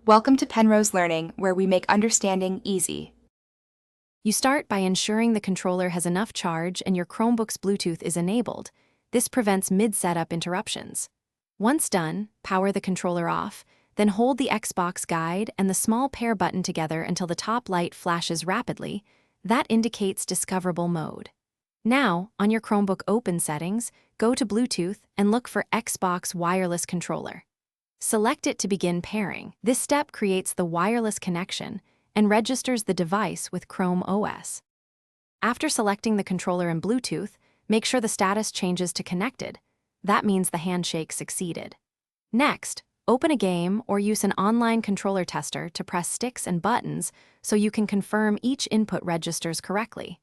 Welcome to Penrose Learning, where we make understanding easy. You start by ensuring the controller has enough charge and your Chromebook's Bluetooth is enabled. This prevents mid-setup interruptions. Once done, power the controller off, then hold the Xbox guide and the small pair button together until the top light flashes rapidly. That indicates discoverable mode. Now, on your Chromebook Open settings, go to Bluetooth and look for Xbox Wireless Controller. Select it to begin pairing. This step creates the wireless connection and registers the device with Chrome OS. After selecting the controller and Bluetooth, make sure the status changes to connected. That means the handshake succeeded. Next, open a game or use an online controller tester to press sticks and buttons so you can confirm each input registers correctly.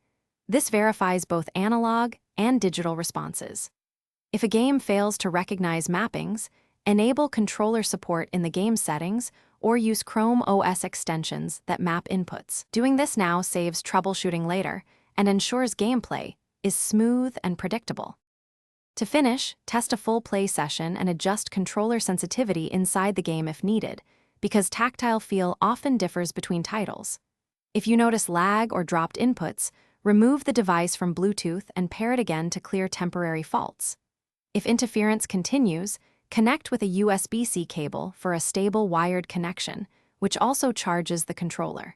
This verifies both analog and digital responses. If a game fails to recognize mappings, enable controller support in the game settings or use Chrome OS extensions that map inputs. Doing this now saves troubleshooting later and ensures gameplay is smooth and predictable. To finish, test a full play session and adjust controller sensitivity inside the game if needed, because tactile feel often differs between titles. If you notice lag or dropped inputs, remove the device from Bluetooth and pair it again to clear temporary faults. If interference continues, connect with a USB-C cable for a stable wired connection, which also charges the controller.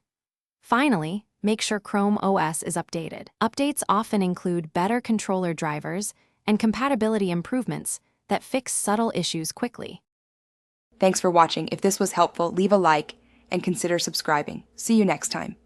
Finally, make sure Chrome OS is updated. Updates often include better controller drivers and compatibility improvements that fix subtle issues quickly. Thanks for watching. If this was helpful, leave a like and consider subscribing. See you next time.